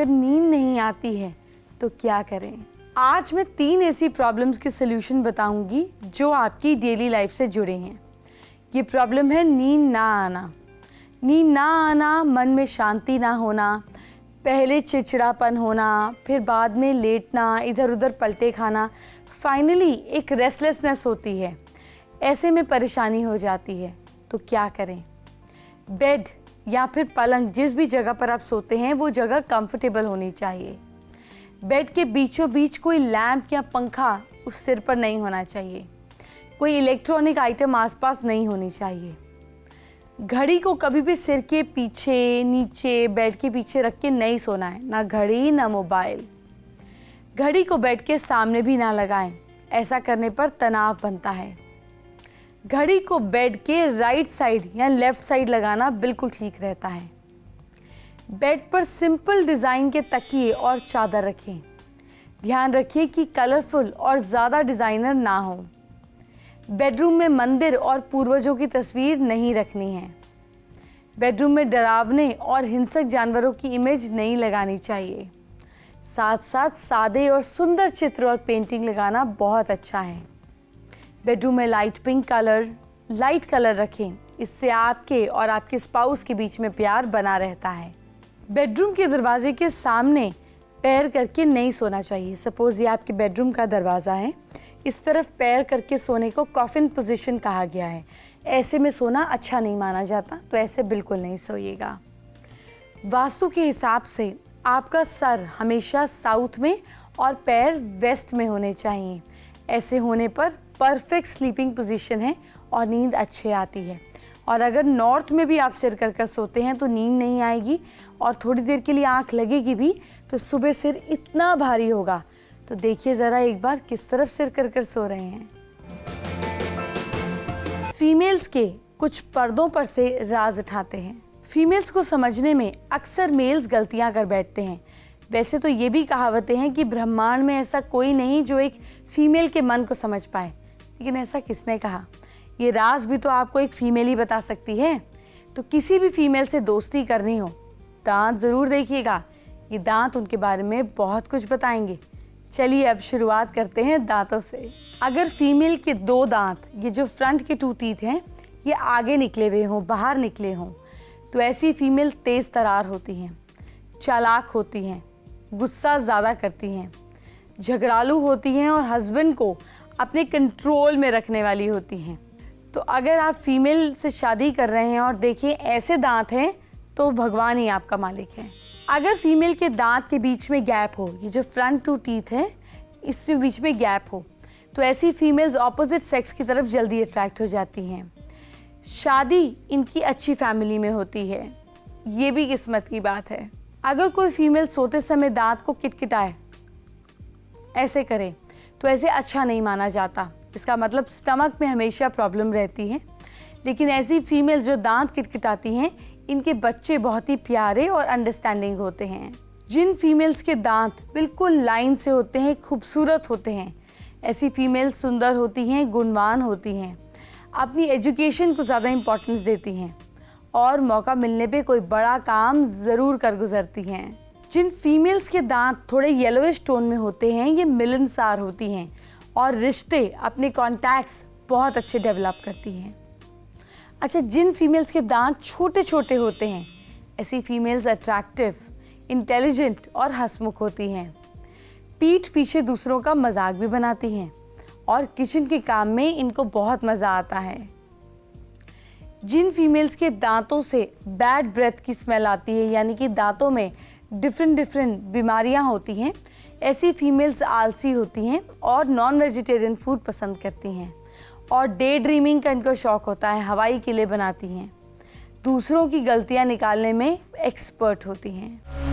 अगर नींद नहीं आती है तो क्या करें? आज मैं 3 ऐसी प्रॉब्लम्स के सलूशन बताऊंगी जो आपकी डेली लाइफ से जुड़े हैं। ये प्रॉब्लम है नींद ना आना। नींद ना आना, मन में शांति ना होना, पहले चिड़चिड़ापन होना, फिर बाद में लेटना, इधर उधर पलटे खाना, फाइनली एक रेस्टलेसनेस होती है। ऐसे में परेशानी हो जाती है। तो क्या करें? बेड या फिर पलंग, जिस भी जगह पर आप सोते हैं वो जगह कंफर्टेबल होनी चाहिए। बेड के बीचों बीच कोई लैंप या पंखा उस सिर पर नहीं होना चाहिए। कोई इलेक्ट्रॉनिक आइटम आसपास नहीं होनी चाहिए। घड़ी को कभी भी सिर के पीछे, नीचे, बेड के पीछे रख के नहीं सोना है। ना घड़ी ना मोबाइल। घड़ी को बेड के सामने भी ना लगाएं, ऐसा करने पर तनाव बनता है। घड़ी को बेड के राइट साइड या लेफ्ट साइड लगाना बिल्कुल ठीक रहता है। बेड पर सिंपल डिज़ाइन के तकिए और चादर रखें। ध्यान रखिए कि कलरफुल और ज़्यादा डिज़ाइनर ना हो। बेडरूम में मंदिर और पूर्वजों की तस्वीर नहीं रखनी है। बेडरूम में डरावने और हिंसक जानवरों की इमेज नहीं लगानी चाहिए। साथ साथ सादे और सुंदर चित्र और पेंटिंग लगाना बहुत अच्छा है। बेडरूम में light pink colour, light colour रखें। इससे आपके और आपके स्पाउस के बीच में प्यार बना रहता है। बेडरूम के दरवाजे के सामने पैर करके नहीं सोना चाहिए। सपोज ये आपके बेडरूम का दरवाज़ा है, इस तरफ पैर करके सोने को कॉफिन पोजीशन कहा गया है। ऐसे में सोना अच्छा नहीं माना जाता, तो ऐसे बिल्कुल नहीं सोइएगा। वास्तु के हिसाब से आपका सर हमेशा साउथ में और पैर वेस्ट में होने चाहिए। ऐसे होने पर परफेक्ट स्लीपिंग पोजीशन है और नींद अच्छे आती है। और अगर नॉर्थ में भी आप सिर कर कर सोते हैं तो नींद नहीं आएगी और थोड़ी देर के लिए आंख लगेगी भी तो सुबह सिर इतना भारी होगा। तो देखिए ज़रा एक बार किस तरफ सिर कर कर सो रहे हैं। फीमेल्स के कुछ पर्दों पर से राज उठाते हैं। फीमेल्स को समझने में अक्सर मेल्स गलतियां कर बैठते हैं। वैसे तो ये भी कहावतें हैं कि ब्रह्मांड में ऐसा कोई नहीं जो एक फीमेल के मन को समझ पाए, लेकिन ऐसा किसने कहा? ये राज भी तो आपको एक फीमेल ही बता सकती है। तो किसी भी फीमेल से दोस्ती करनी हो, दांत ज़रूर देखिएगा। ये दांत उनके बारे में बहुत कुछ बताएंगे। चलिए अब शुरुआत करते हैं दांतों से। अगर फीमेल के 2 दांत, ये जो फ्रंट के 2 टीथ हैं, ये आगे निकले हुए हों, बाहर निकले हों, तो ऐसी फीमेल तेज़ तरार होती हैं, चालाक होती हैं, गुस्सा ज़्यादा करती हैं, झगड़ालू होती हैं और हस्बैंड को अपने कंट्रोल में रखने वाली होती हैं। तो अगर आप फीमेल से शादी कर रहे हैं और देखिए ऐसे दांत हैं, तो भगवान ही आपका मालिक है। अगर फीमेल के दांत के बीच में गैप हो, ये जो फ्रंट 2 टीथ है, इसमें बीच में गैप हो, तो ऐसी फीमेल्स ऑपोजिट सेक्स की तरफ जल्दी अट्रैक्ट हो जाती हैं। शादी इनकी अच्छी फैमिली में होती है, ये भी किस्मत की बात है। अगर कोई फीमेल सोते समय दांत को किटकिटाए, ऐसे करे, तो ऐसे अच्छा नहीं माना जाता। इसका मतलब स्टमक में हमेशा प्रॉब्लम रहती है। लेकिन ऐसी फीमेल्स जो दांत किटकिटाती हैं, इनके बच्चे बहुत ही प्यारे और अंडरस्टैंडिंग होते हैं। जिन फीमेल्स के दांत बिल्कुल लाइन से होते हैं, खूबसूरत होते हैं, ऐसी फीमेल्स सुंदर होती हैं, गुणवान होती हैं, अपनी एजुकेशन को ज़्यादा इम्पोर्टेंस देती हैं और मौका मिलने पे कोई बड़ा काम ज़रूर कर गुजरती हैं। जिन फीमेल्स के दांत थोड़े येलोइश टोन में होते हैं, ये मिलनसार होती हैं और रिश्ते, अपने कॉन्टैक्ट्स बहुत अच्छे डेवलप करती हैं। अच्छा, जिन फीमेल्स के दांत छोटे छोटे होते हैं, ऐसी फीमेल्स अट्रैक्टिव, इंटेलिजेंट और हंसमुख होती हैं। पीठ पीछे दूसरों का मजाक भी बनाती हैं और किचन के काम में इनको बहुत मज़ा आता है। जिन फीमेल्स के दांतों से बैड ब्रेथ की स्मेल आती है, यानी कि दांतों में डिफरेंट बीमारियां होती हैं, ऐसी फीमेल्स आलसी होती हैं और नॉन वेजिटेरियन फूड पसंद करती हैं और डे ड्रीमिंग का इनको शौक होता है, हवाई किले बनाती हैं, दूसरों की गलतियां निकालने में एक्सपर्ट होती हैं।